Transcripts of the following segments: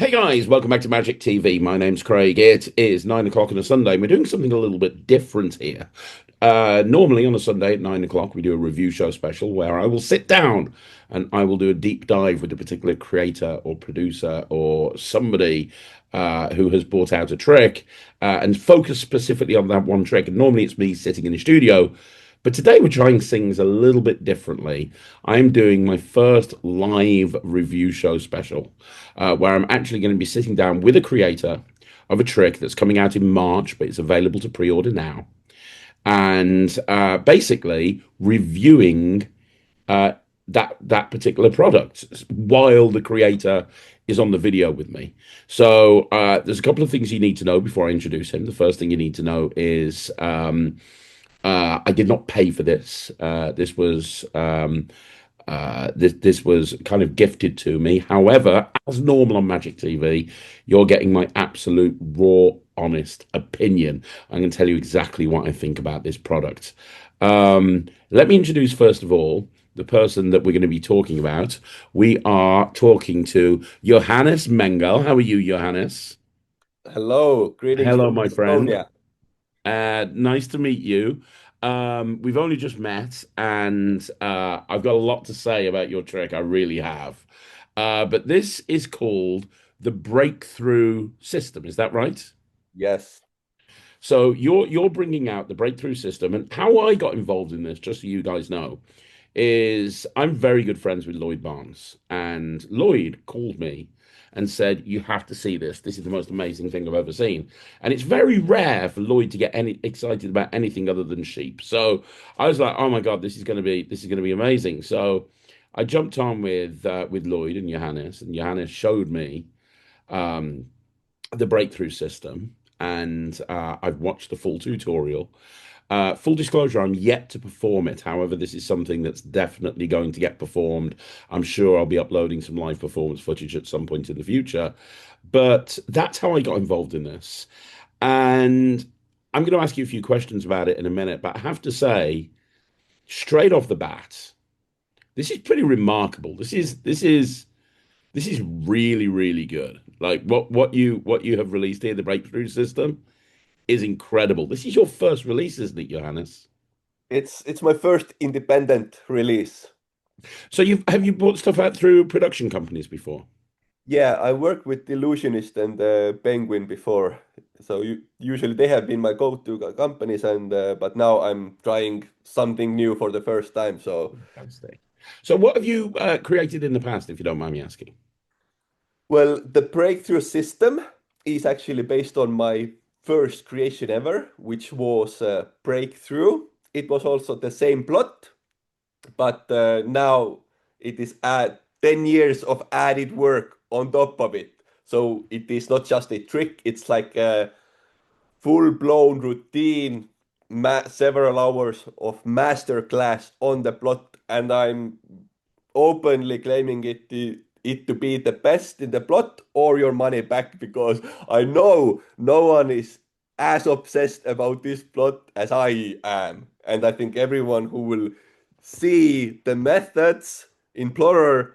Hey guys, welcome back to Magic TV. My name's Craig. It is 9 o'clock on a Sunday. We're doing something a little bit different here. Normally on a Sunday at 9 o'clock, we do a review show special where I will sit down and I will do a deep dive with a particular creator or producer or somebody who has brought out a trick and focus specifically on that one trick. And normally it's me sitting in the studio. But today we're trying things a little bit differently. I'm doing my first live review show special, where I'm actually going to be sitting down with a creator of a trick that's coming out in March, but it's available to pre-order now, and basically reviewing that particular product while the creator is on the video with me. So there's a couple of things you need to know before I introduce him. The first thing you need to know is I did not pay for this. This was kind of gifted to me. However, as normal on Magic TV, you're getting my absolute raw, honest opinion. I'm going to tell you exactly what I think about this product. Let me introduce, first of all, the person that we're going to be talking about. We are talking to Johannes Mengel. How are you, Johannes? Hello, greetings Hello, from my friend. Estonia. Nice to meet you. We've only just met, and I've got a lot to say about your trick. I really have. But this is called the breakthrough system. Is that right? Yes, So you're bringing out the breakthrough system, and how I got involved in this, just so you guys know, is I'm very good friends with Lloyd Barnes, and Lloyd called me and said, "You have to see this. This is the most amazing thing I've ever seen." And it's very rare for Lloyd to get any excited about anything other than sheep. So I was like, "Oh my God, this is going to be amazing." So I jumped on with Lloyd and Johannes showed me um, the breakthrough system, and I've watched the full tutorial. Full disclosure, I'm yet to perform it. However, this is something that's definitely going to get performed. I'm sure I'll be uploading some live performance footage at some point in the future. But that's how I got involved in this. And I'm going to ask you a few questions about it in a minute. But I have to say, straight off the bat, this is pretty remarkable. This is really, really good. Like what you have released here, the breakthrough system, is incredible. This is your first release, isn't it, Johannes? it's my first independent release. So have you bought stuff out through production companies before? Yeah, I worked with Illusionist and Penguin before, so usually they have been my go-to companies, and but now I'm trying something new for the first time. So, Fantastic. So what have you created in the past, if you don't mind me asking? well, the breakthrough system is actually based on my first creation ever, which was Breakthrough. It was also the same plot, but now it is 10 years of added work on top of it. So it is not just a trick, it's like a full-blown routine, several hours of master class on the plot, and I'm openly claiming it to be the best in the plot or your money back, because I know no one is as obsessed about this plot as I am. And I think everyone who will see the methods in plural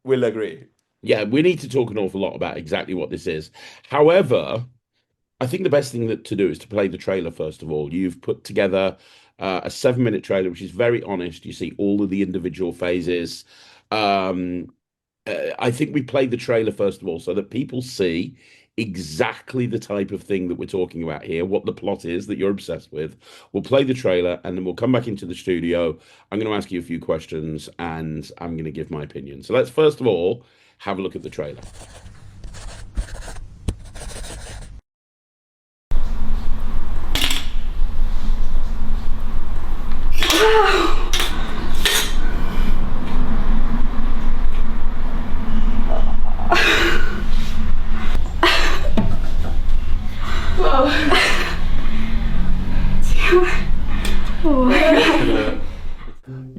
will agree. Yeah, we need to talk an awful lot about exactly what this is. However, I think the best thing to do is to play the trailer first of all. You've put together a 7-minute trailer, which is very honest. You see all of the individual phases. Um, I think we play the trailer first of all so that people see exactly the type of thing that we're talking about here, what the plot is that you're obsessed with. We'll play the trailer and then we'll come back into the studio. I'm going to ask you a few questions and I'm going to give my opinion. So let's first of all have a look at the trailer.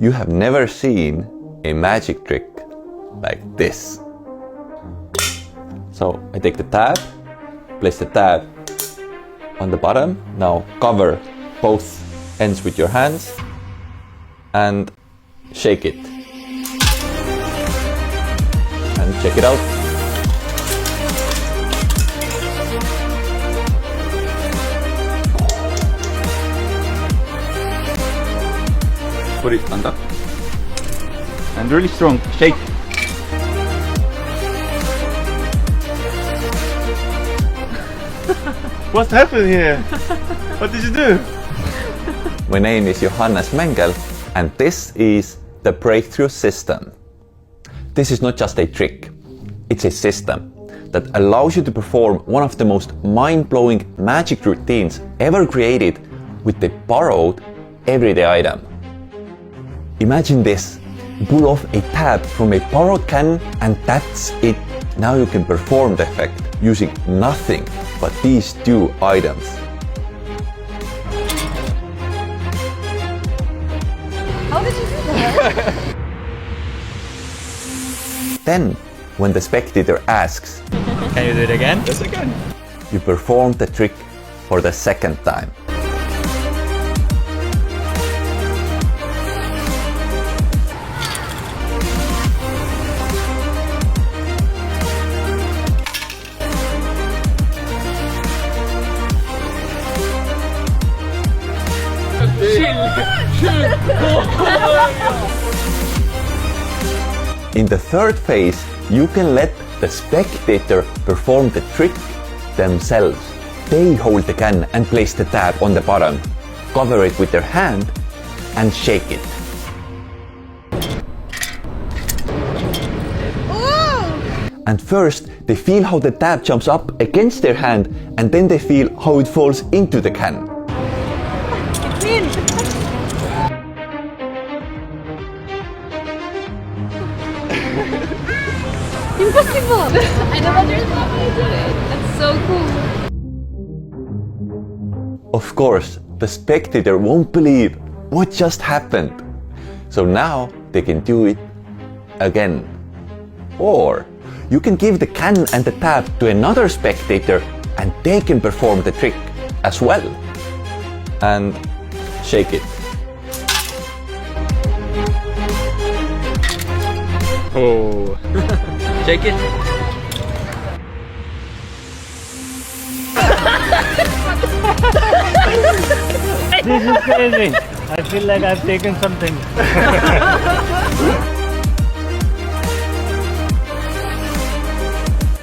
You have never seen a magic trick like this. So I take the tab, place the tab on the bottom. Now cover both ends with your hands and shake it. And check it out. Put it on top. And really strong. Shake. What happened here? What did you do? My name is Johannes Mengel, and this is the breakthrough system. This is not just a trick, it's a system that allows you to perform one of the most mind-blowing magic routines ever created with a borrowed everyday item. Imagine this, you pull off a tab from a borrowed can and that's it. Now you can perform the effect using nothing but these two items. How did you do that? Then, when the spectator asks, Can you do it again? Yes, I can. you perform the trick for the second time. In the third phase, you can let the spectator perform the trick themselves. They hold the can and place the tab on the bottom, cover it with their hand and shake it. And first, they feel how the tab jumps up against their hand and then they feel how it falls into the can. Impossible! I don't understand how you did it. That's so cool. Of course, the spectator won't believe what just happened. So now they can do it again. Or you can give the can and the tab to another spectator and they can perform the trick as well. And shake it. Oh. Shake it. This is crazy. I feel like I've taken something.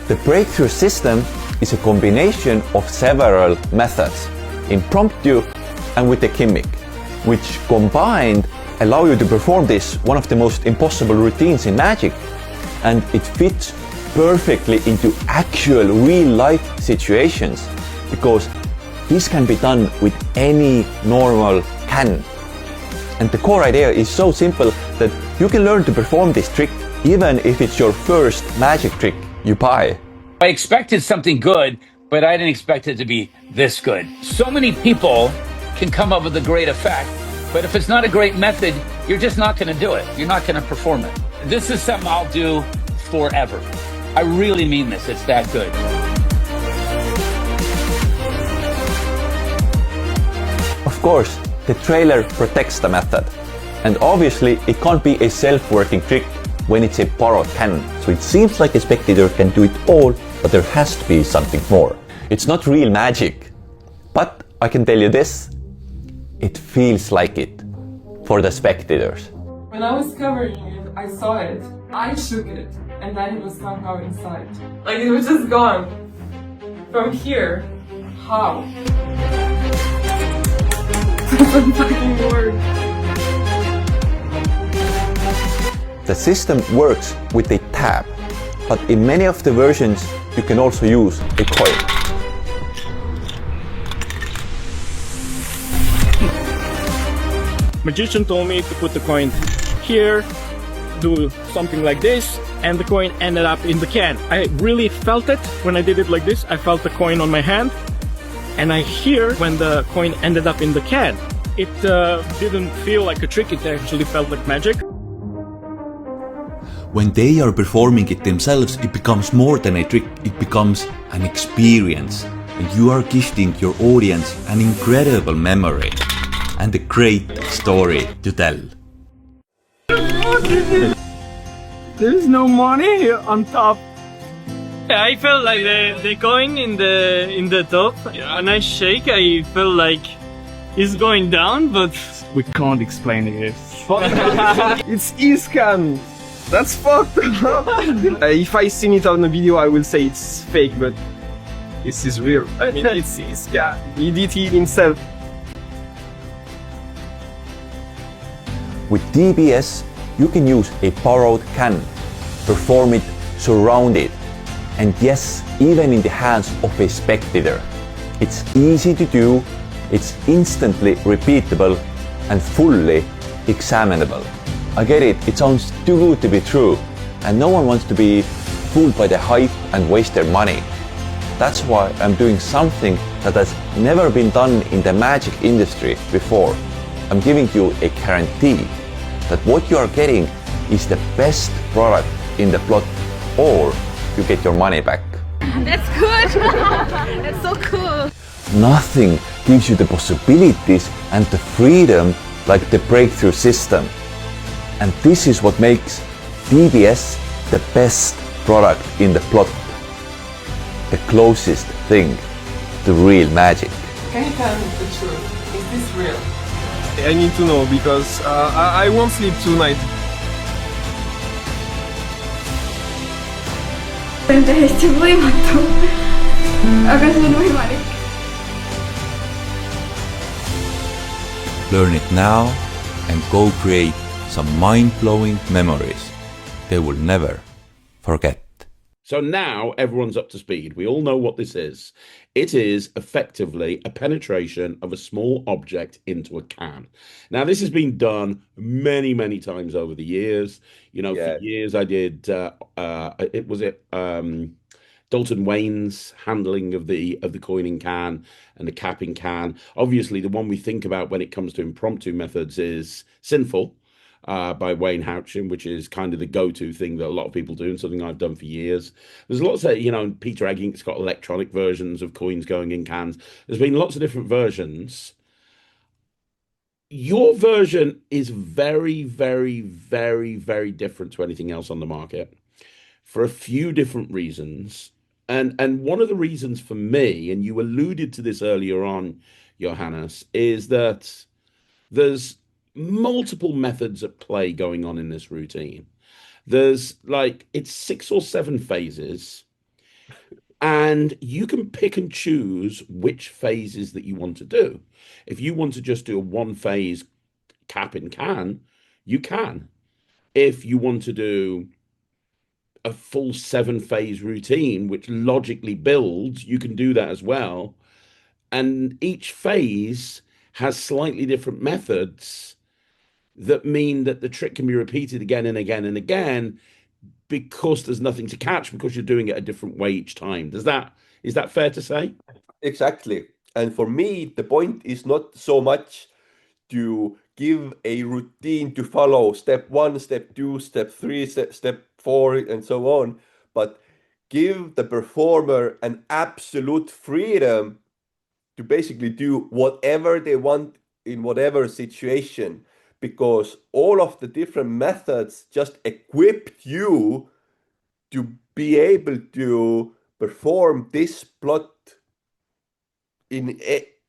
The breakthrough system is a combination of several methods, impromptu and with a gimmick, which combined allow you to perform this, one of the most impossible routines in magic, and it fits perfectly into actual real-life situations because this can be done with any normal can. And the core idea is so simple that you can learn to perform this trick even if it's your first magic trick you buy. I expected something good, but I didn't expect it to be this good. So many people can come up with a great effect, but if it's not a great method, you're just not going to do it. You're not going to perform it. This is something I'll do forever. I really mean this. It's that good. Of course, the trailer protects the method. And obviously, it can't be a self-working trick when it's a borrowed can. So it seems like a spectator can do it all, but there has to be something more. It's not real magic. But I can tell you this, it feels like it for the spectators. When I was covering it, I saw it. I shook it, and then it was somehow inside. Like it was just gone. From here. How? Doesn't fucking work. The system works with a tab, but in many of the versions you can also use a coin. Magician told me to put the coin here, do something like this, and the coin ended up in the can. I really felt it when I did it like this. I felt the coin on my hand, and I hear when the coin ended up in the can. It didn't feel like a trick, it actually felt like magic. When they are performing it themselves, it becomes more than a trick, it becomes an experience. And you are gifting your audience an incredible memory and a great story to tell. There's no money on top. I felt like the coin in the top. When I shake, I feel like it's going down, but We can't explain it. It's e-scan. That's fucked up. If I seen it on a video, I will say it's fake, but this is real. I mean, it's e-scan. He did it himself. With DBS, you can use a borrowed can, perform it surrounded, and yes, even in the hands of a spectator. It's easy to do, it's instantly repeatable, and fully examinable. I get it, it sounds too good to be true, and no one wants to be fooled by the hype and waste their money. That's why I'm doing something that has never been done in the magic industry before. I'm giving you a guarantee that what you are getting is the best product in the plot, or you get your money back. That's good. That's so cool. Nothing gives you the possibilities and the freedom like the breakthrough system. And this is what makes DBS the best product in the plot. The closest thing to real magic. Can you tell me the truth? Is this real? I need to know because I won't sleep tonight. Enda hästi võimatu. Aga see on võimalik. Learn it now and go create some mind-blowing memories they will never forget. So now everyone's up to speed. We all know what this is. It is effectively a penetration of a small object into a can. Now, this has been done many, many times over the years. You know, for years I did, Dalton Wayne's handling of the coining can and the capping can. Obviously, the one we think about when it comes to impromptu methods is Sinful. By Wayne Houchin, which is kind of the go-to thing that a lot of people do and something I've done for years. There's lots of, Peter Eggink's got electronic versions of coins going in cans. There's been lots of different versions. Your version is very, very, very, very different to anything else on the market for a few different reasons. And one of the reasons for me, and you alluded to this earlier on, Johannes, is that there's multiple methods at play going on in this routine. There's it's 6 or 7 phases, and you can pick and choose which phases that you want to do. If you want to just do a 1-phase cap in can, you can. If you want to do a full 7-phase routine, which logically builds, you can do that as well. And each phase has slightly different methods that mean that the trick can be repeated again and again and again because there's nothing to catch, because you're doing it a different way each time. Is that fair to say? Exactly. And for me, the point is not so much to give a routine to follow, step 1, step 2, step 3, step 4, and so on, but give the performer an absolute freedom to basically do whatever they want in whatever situation, because all of the different methods just equipped you to be able to perform this plot in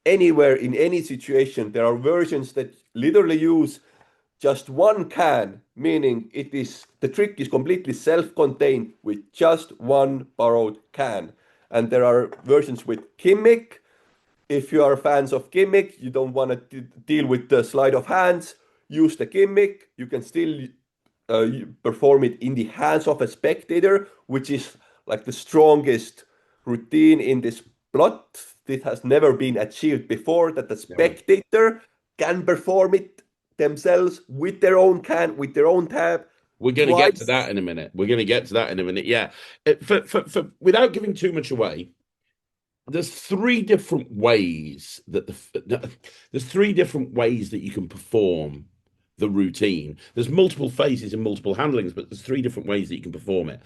anywhere, in any situation. There are versions that literally use just one can, meaning the trick is completely self-contained with just one borrowed can. And there are versions with gimmick. If you are fans of gimmick, you don't want to deal with the sleight of hands, use the gimmick. You can still perform it in the hands of a spectator, which is like the strongest routine in this plot. This has never been achieved before, that the spectator can perform it themselves with their own can, with their own tab. We're going to get to that in a minute. Yeah. Without giving too much away, there's 3 different ways that you can perform the routine. There's multiple phases and multiple handlings, but there's 3 different ways that you can perform it.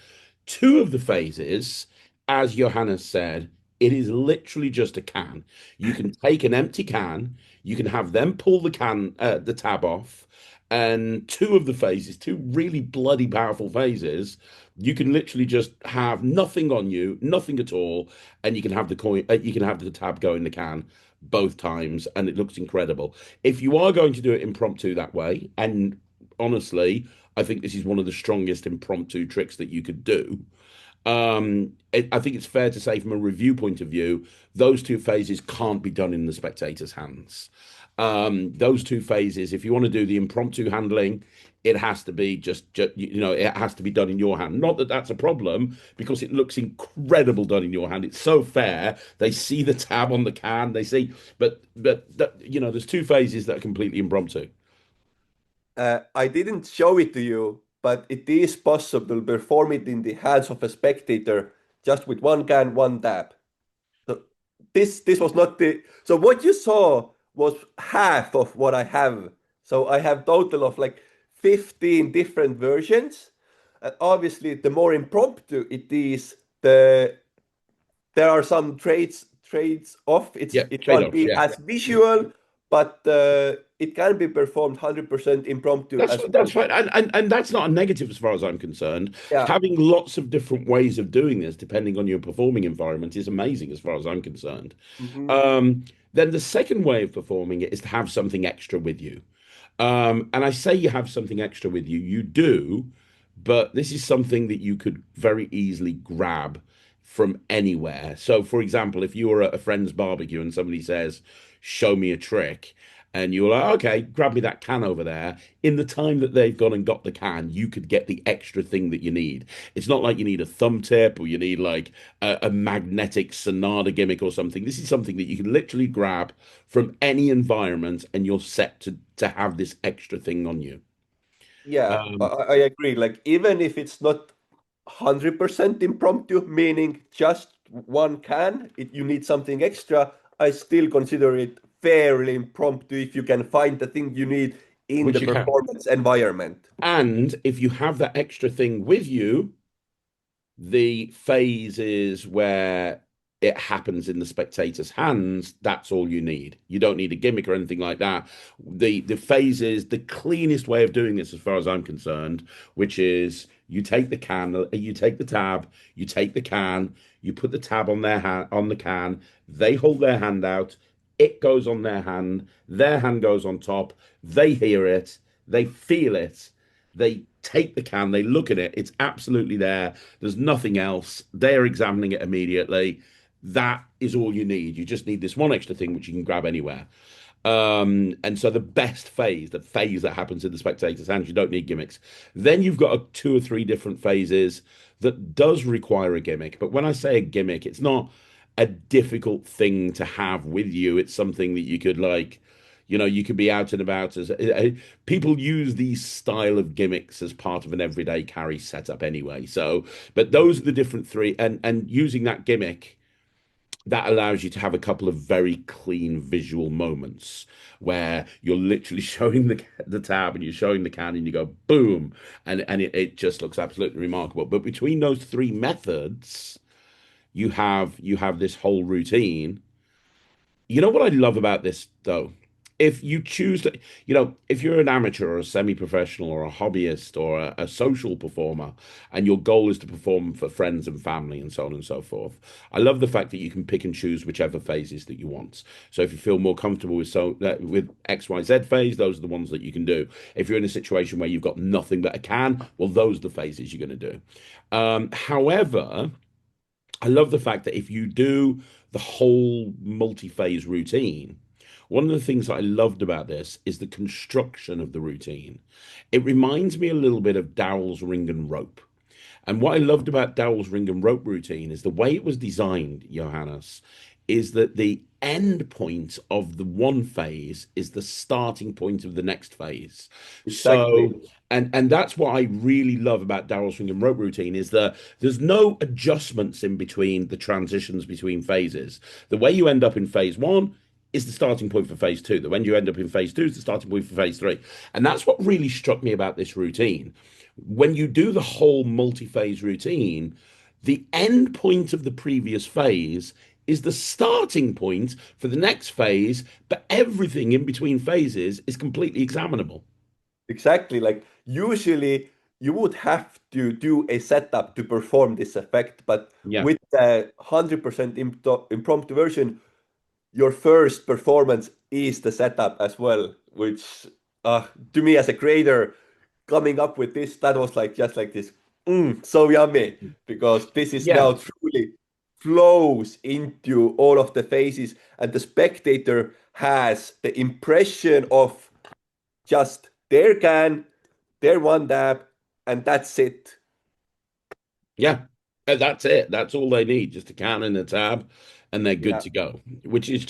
2 of the phases, as Johannes said, it is literally just a can. You can take an empty can, you can have them pull the tab off, and 2 of the phases, 2 really bloody powerful phases, you can literally just have nothing on you, nothing at all, and you can have the tab go in the can both times, and it looks incredible. If you are going to do it impromptu that way, and honestly, I think this is one of the strongest impromptu tricks that you could do. I think it's fair to say, from a review point of view, those two phases can't be done in the spectator's hands. Those two phases, if you want to do the impromptu handling, it has to be it has to be done in your hand. Not that that's a problem, because it looks incredible done in your hand. It's so fair. They see the tab on the can. They see, but there's two phases that are completely impromptu. I didn't show it to you, but it is possible to perform it in the hands of a spectator just with one can, one tab. So this was not the. So what you saw was half of what I have. So I have total of like 15 different versions. Obviously, the more impromptu it is, there are some trades off. It can't be as visual, but it can be performed 100% impromptu. That's fine, and that's not a negative as far as I'm concerned. Yeah. Having lots of different ways of doing this, depending on your performing environment, is amazing as far as I'm concerned. Then the second way of performing it is to have something extra with you. And I say you have something extra with you, you do, but this is something that you could very easily grab from anywhere. So, for example, if you were at a friend's barbecue and somebody says, "Show me a trick," and you're like, "Okay, grab me that can over there." In the time that they've gone and got the can, you could get the extra thing that you need. It's not like you need a thumb tip or you need like a magnetic sonata gimmick or something. This is something that you can literally grab from any environment, and you're set to have this extra thing on you. Yeah, I agree. Like, even if it's not 100% impromptu, meaning just one can, you need something extra, I still consider it fairly impromptu if you can find the thing you need in the performance environment. And if you have that extra thing with you, the phases where it happens in the spectator's hands, that's all you need. You don't need a gimmick or anything like that. The phases, the cleanest way of doing this, as far as I'm concerned, which is you take the can, you take the tab, you take the can, you put the tab on their hand, on the can, they hold their hand out, it goes on their hand goes on top, they hear it, they feel it, they take the can, they look at it, it's absolutely there, there's nothing else, they're examining it immediately. That is all you need. You just need this one extra thing which you can grab anywhere. And so the best phase, the phase that happens in the spectator's hands, you don't need gimmicks. Then you've got two or three different phases that does require a gimmick. But when I say a gimmick, it's not a difficult thing to have with you. It's something that you could you could be out and about as people use these style of gimmicks as part of an everyday carry setup anyway. So, but those are the different three, and using that gimmick, that allows you to have a couple of very clean visual moments where you're literally showing the tab and you're showing the can and you go boom, and it just looks absolutely remarkable. But between those three methods, you have this whole routine. You know what I love about this though? If you choose to, if you're an amateur or a semi-professional or a hobbyist or a social performer, and your goal is to perform for friends and family and so on and so forth, I love the fact that you can pick and choose whichever phases that you want. So if you feel more comfortable with XYZ phase, those are the ones that you can do. If you're in a situation where you've got nothing but a can, well, those are the phases you're going to do. However, I love the fact that if you do the whole multi-phase routine, one of the things that I loved about this is the construction of the routine. It reminds me a little bit of Dowell's Ring and Rope. And what I loved about Dowell's Ring and Rope routine is the way it was designed, Johannes, is that the end point of the one phase is the starting point of the next phase. Exactly. So, and that's what I really love about Daryl's Ring and Rope routine, is that there's no adjustments in between the transitions between phases. The way you end up in phase one is the starting point for phase two. The when you end up in phase two is the starting point for phase three. And that's what really struck me about this routine. When you do the whole multi-phase routine, the end point of the previous phase is the starting point for the next phase, but everything in between phases is completely examinable. Exactly. Like, usually you would have to do a setup to perform this effect, but with the 100% impromptu version, your first performance is the setup as well, which to me as a creator, coming up with this, that was like just like this, so yummy, because this is Yeah. now truly flows into all of the phases, and the spectator has the impression of just their can, their one dab, and that's it. Yeah, and that's it. That's all they need, just a can and a tab, and they're good Yeah. to go. Which is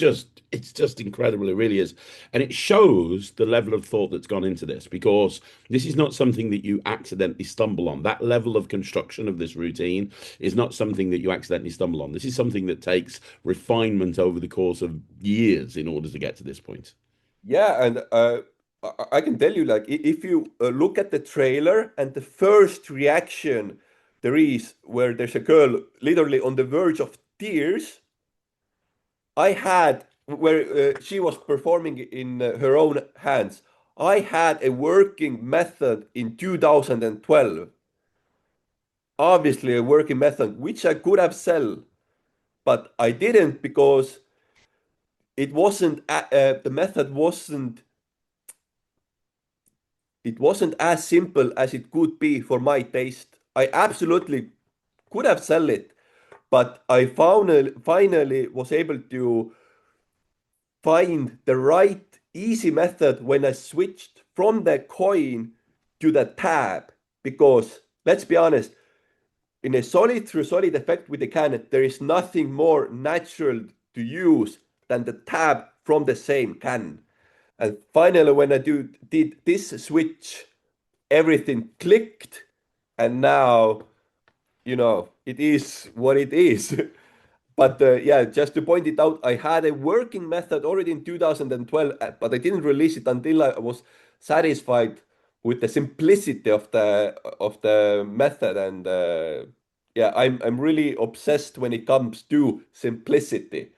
it's just incredible. It really is. And it shows the level of thought that's gone into this, because this is not something that you accidentally stumble on. That level of construction of this routine is not something that you accidentally stumble on. This is something that takes refinement over the course of years in order to get to this point. Yeah, and I can tell you, like, if you look at the trailer and the first reaction there is, where there's a girl literally on the verge of tears, I had, where she was performing in her own hands, I had a working method in 2012. Obviously, a working method which I could have sell, but I didn't because it wasn't, the method wasn't, it wasn't as simple as it could be for my taste. I absolutely could have sell it, but I finally was able to find the right easy method when I switched from the coin to the tab. Because let's be honest, in a solid through solid effect with the can, there is nothing more natural to use than the tab from the same can. And finally, when I did this switch, everything clicked, and now, it is what it is. But yeah, just to point it out, I had a working method already in 2012, but I didn't release it until I was satisfied with the simplicity of the method. And yeah, I'm really obsessed when it comes to simplicity.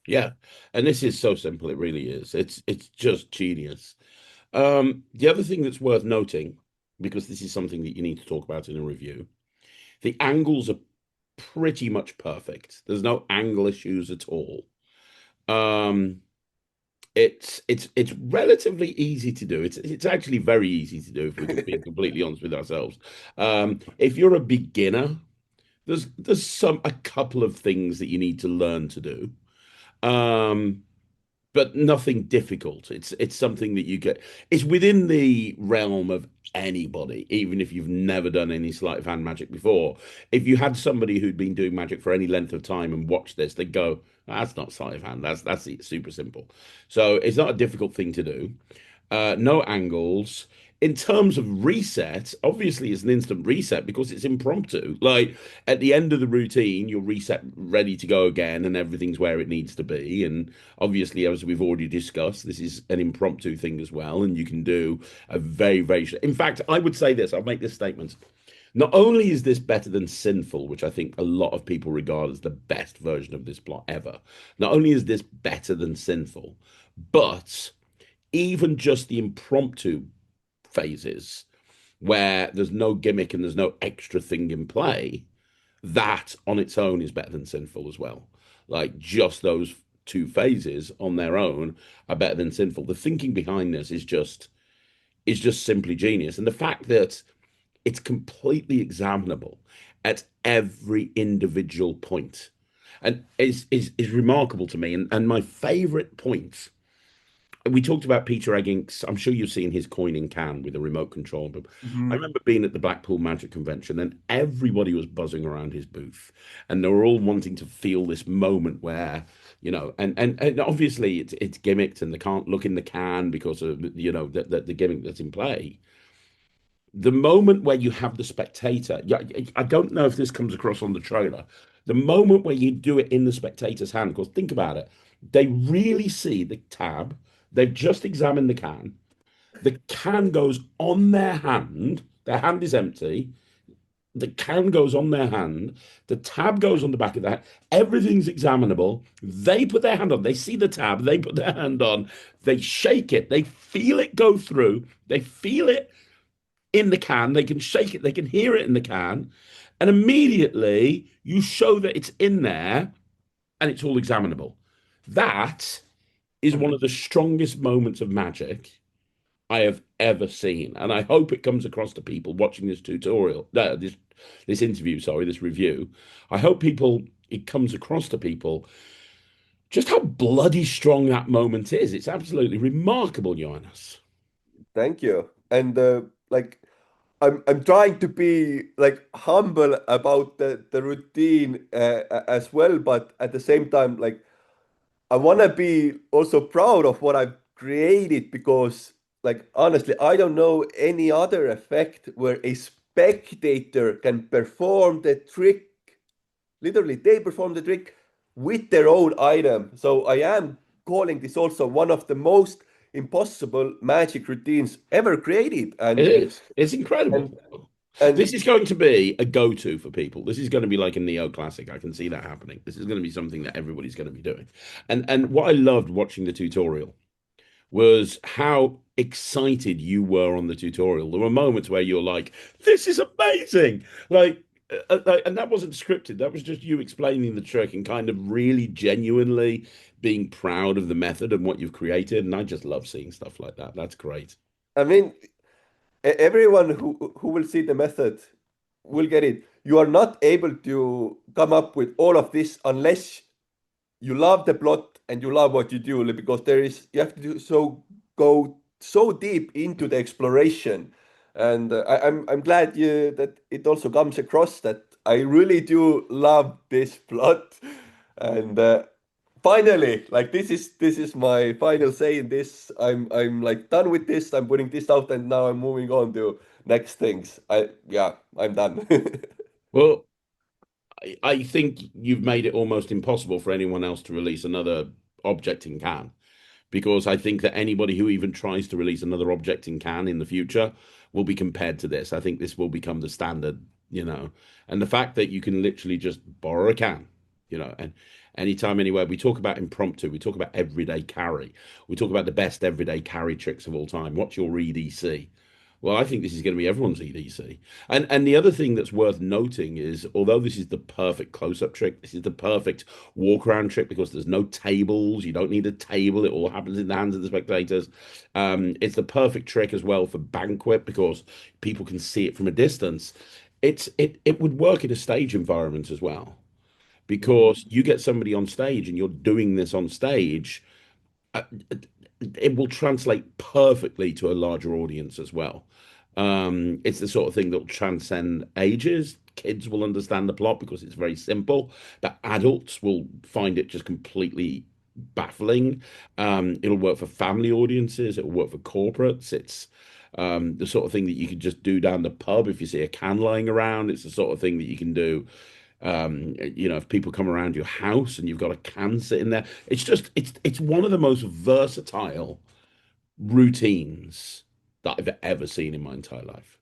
Yeah, and this is so simple. It really is. It's just genius. The other thing that's worth noting, because this is something that you need to talk about in a review, the angles are pretty much perfect. There's no angle issues at all. Um, it's relatively easy to do. It's actually very easy to do if we're being completely honest with ourselves. If you're a beginner, there's a couple of things that you need to learn to do. Um, but nothing difficult. It's something that you get. It's within the realm of anybody, even if you've never done any sleight of hand magic before. If you had somebody who'd been doing magic for any length of time and watched this, they'd go, "That's not sleight of hand. That's super simple." So it's not a difficult thing to do. No angles. In terms of reset, obviously it's an instant reset because it's impromptu. Like at the end of the routine, you're reset, ready to go again, and everything's where it needs to be. And obviously, as we've already discussed, this is an impromptu thing as well, and you can do a very. In fact, I would say this. I'll make this statement. Not only is this better than Sinful, which I think a lot of people regard as the best version of this plot ever, not only is this better than Sinful, but even just the impromptu phases where there's no gimmick and there's no extra thing in play, that on its own is better than Sinful as well. Like just those two phases on their own are better than Sinful. The thinking behind this is just simply genius. And the fact that it's completely examinable at every individual point and is remarkable to me. And my favorite point, we talked about Peter Eggink's. I'm sure you've seen his coin in can with a remote control. But I remember being at the Blackpool Magic Convention, and everybody was buzzing around his booth, and they were all wanting to feel this moment where, and obviously it's gimmicked, and they can't look in the can because of the gimmick that's in play. The moment where you have the spectator, yeah, I don't know if this comes across on the trailer. The moment where you do it in the spectator's hand, because think about it, they really see the tab. They've just examined the can. The can goes on their hand. Their hand is empty. The can goes on their hand. The tab goes on the back of that. Everything's examinable. They put their hand on. They see the tab. They put their hand on. They shake it. They feel it go through. They feel it in the can. They can shake it. They can hear it in the can. And immediately you show that it's in there and it's all examinable. That is one of the strongest moments of magic I have ever seen, and I hope it comes across to people watching this tutorial, this interview, sorry, this review. I hope it comes across to people just how bloody strong that moment is. It's absolutely remarkable, Johannes. Thank you. And like I'm trying to be like humble about the routine as well, but at the same time, like I want to be also proud of what I've created because, like, honestly, I don't know any other effect where a spectator can perform the trick. Literally, they perform the trick with their own item. So I am calling this also one of the most impossible magic routines ever created. It is. It's incredible. And and This is going to be a go-to for people. This is going to be like a neo-classic. I can see that happening. This is going to be something that everybody's going to be doing. And what I loved watching the tutorial was how excited you were on the tutorial. There were moments where you're like, "This is amazing!" And that wasn't scripted. That was just you explaining the trick and kind of really genuinely being proud of the method and what you've created. And I just love seeing stuff like that. That's great. I mean, everyone who will see the method will get it. You are not able to come up with all of this unless you love the plot and you love what you do, because you have to go so deep into the exploration. And I'm glad that it also comes across that I really do love this plot. And finally, like this is my final say in this. I'm like done with this. I'm putting this out, and now I'm moving on to next things. I'm done. Well, I think you've made it almost impossible for anyone else to release another object in can, because I think that anybody who even tries to release another object in can in the future will be compared to this. I think this will become the standard. And the fact that you can literally just borrow a can, and anytime, anywhere. We talk about impromptu, we talk about everyday carry, we talk about the best everyday carry tricks of all time. What's your EDC? Well, I think this is going to be everyone's EDC. And the other thing that's worth noting is, although this is the perfect close-up trick, this is the perfect walk-around trick because there's no tables. You don't need a table. It all happens in the hands of the spectators. It's the perfect trick as well for banquet because people can see it from a distance. It would work in a stage environment as well because you get somebody on stage and you're doing this on stage. uh, it will translate perfectly to a larger audience as well. It's the sort of thing that will transcend ages. Kids will understand the plot because it's very simple, but adults will find it just completely baffling. It'll work for family audiences, it'll work for corporates. It's the sort of thing that you could just do down the pub if you see a can lying around. It's the sort of thing that you can do if people come around your house and you've got a can sitting there. It's one of the most versatile routines that I've ever seen in my entire life.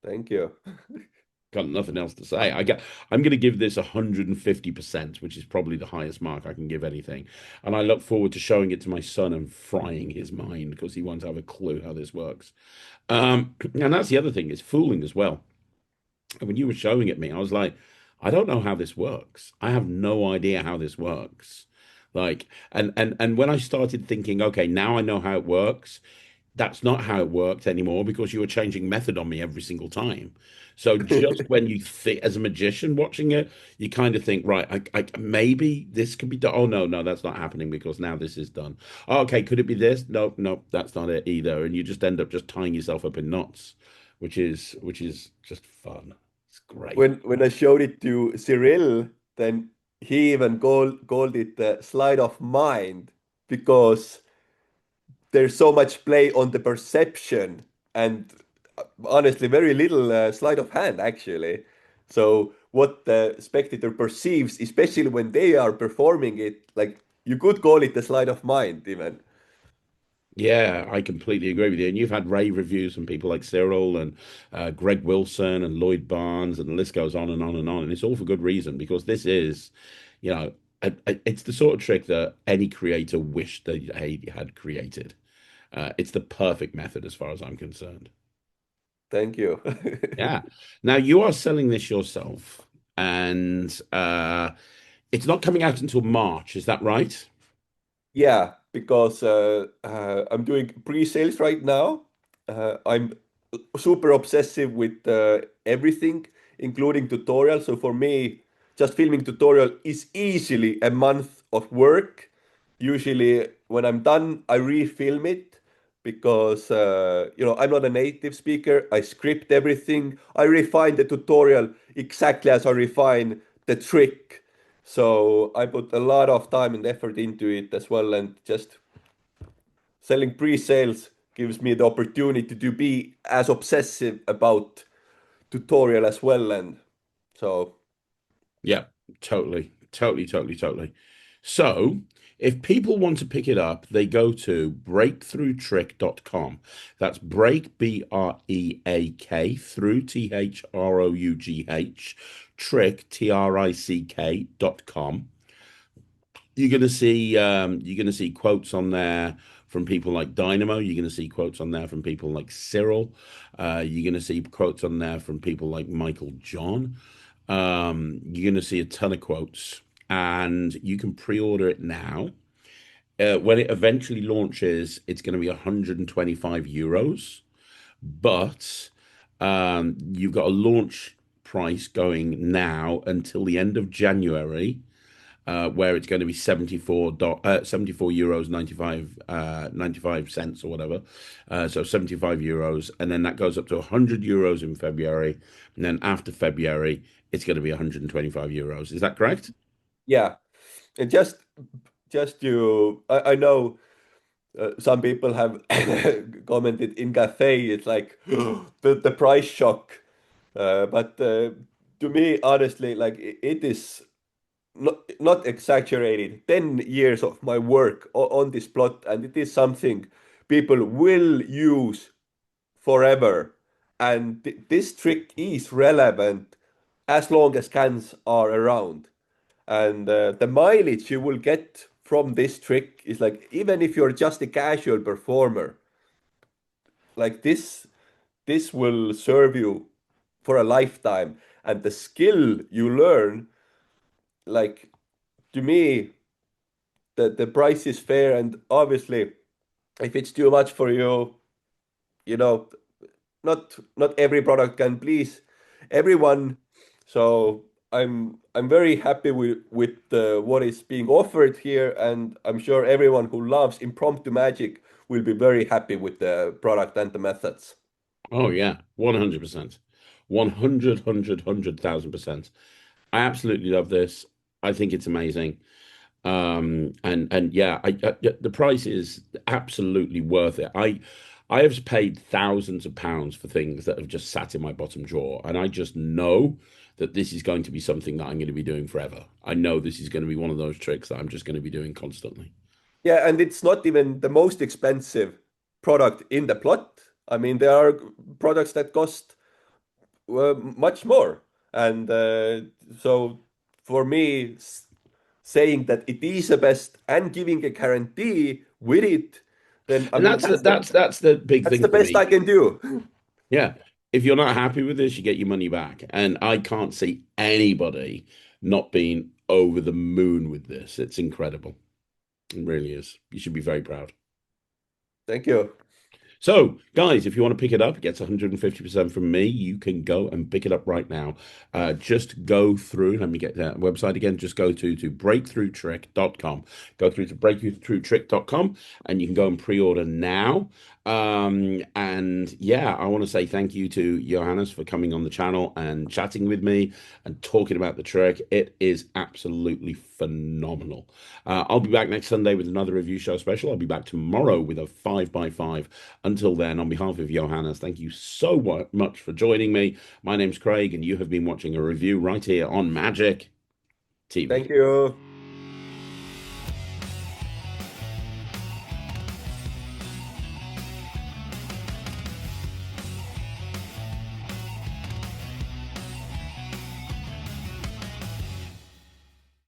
Thank you. Got nothing else to say. I'm going to give this 150%, which is probably the highest mark I can give anything. And I look forward to showing it to my son and frying his mind because he won't have a clue how this works. And that's the other thing, it's fooling as well. And when you were showing it me, I was like, I don't know how this works. I have no idea how this works. And when I started thinking, okay, now I know how it works, that's not how it worked anymore because you were changing method on me every single time. So just when you think as a magician watching it, you kind of think, right, I maybe this could be done. Oh no, that's not happening because now this is done. Oh, okay, could it be this? No, that's not it either. And you just end up just tying yourself up in knots, which is just fun. It's great. When I showed it to Cyril, then he even called it the slide of mind because there's so much play on the perception and honestly very little sleight of hand actually. So what the spectator perceives, especially when they are performing it, like you could call it the slide of mind even. Yeah, I completely agree with you. And you've had rave reviews from people like Cyril and Greg Wilson and Lloyd Barnes, and the list goes on and on and on. And it's all for good reason because this is, it's the sort of trick that any creator wished they had created. It's the perfect method as far as I'm concerned. Thank you. Yeah. Now you are selling this yourself, and It's not coming out until March, is that right? Yeah, because I'm doing pre-sales right now. I'm super obsessive with everything, including tutorials. So for me, just filming tutorial is easily a month of work. Usually, when I'm done, I refilm it because I'm not a native speaker. I script everything. I refine the tutorial exactly as I refine the trick. So I put a lot of time and effort into it as well, and just selling pre-sales gives me the opportunity to be as obsessive about tutorial as well. And so Yeah, totally, totally, totally, totally. So if people want to pick it up, they go to breakthroughtrick.com. That's break, BREAK, through THROUGH, trick, TRICK.com. You're gonna see quotes on there from people like Dynamo. You're gonna see quotes on there from people like Cyril. You're gonna see quotes on there from people like Michael John. You're gonna see a ton of quotes, and you can pre-order it now. When it eventually launches, it's going to be 125 euros, but you've got a launch price going now until the end of January, where it's going to be 74 euros 95 cents or whatever. So 75 euros, and then that goes up to 100 euros in February, and then after February it's going to be 125 euros. Is that correct? yeah, and I know some people have commented in cafe. It's like the price shock, but to me, honestly, like it is not exaggerated. 10 years of my work on this plot, and it is something people will use forever. And this trick is relevant as long as cans are around. And the mileage you will get from this trick is like, even if you're just a casual performer, like this will serve you for a lifetime. And the skill you learn, like, to me, the price is fair. And obviously, if it's too much for you, you know, not every product can please everyone. So I'm very happy with what is being offered here, and I'm sure everyone who loves impromptu magic will be very happy with the product and the methods. Oh yeah, 100%. 100,000%. I absolutely love this. I think it's amazing. And yeah, the price is absolutely worth it. I have paid thousands of pounds for things that have just sat in my bottom drawer, and I just know that this is going to be something that I'm going to be doing forever. I know this is going to be one of those tricks that I'm just going to be doing constantly. Yeah, and it's not even the most expensive product in the plot. I mean, there are products that cost much more. And so for me, saying that it is the best and giving a guarantee with it, then I And mean that's the big that's thing the for best me. I can do. Yeah. If you're not happy with this, you get your money back. And I can't see anybody not being over the moon with this. It's incredible. It really is. You should be very proud. Thank you. So, guys, if you want to pick it up, it gets 150% from me. You can go and pick it up right now. Just go through, let me get that website again. Just go to breakthroughtrick.com. Go through to breakthroughtrick.com and you can go and pre-order now. And yeah, I want to say thank you to Johannes for coming on the channel and chatting with me and talking about the trick. It is absolutely phenomenal. I'll be back next Sunday with another review show special. I'll be back tomorrow with a 5x5. Until then, on behalf of Johannes, thank you so much for joining me. My name's Craig, and you have been watching a review right here on Magic TV. Thank you.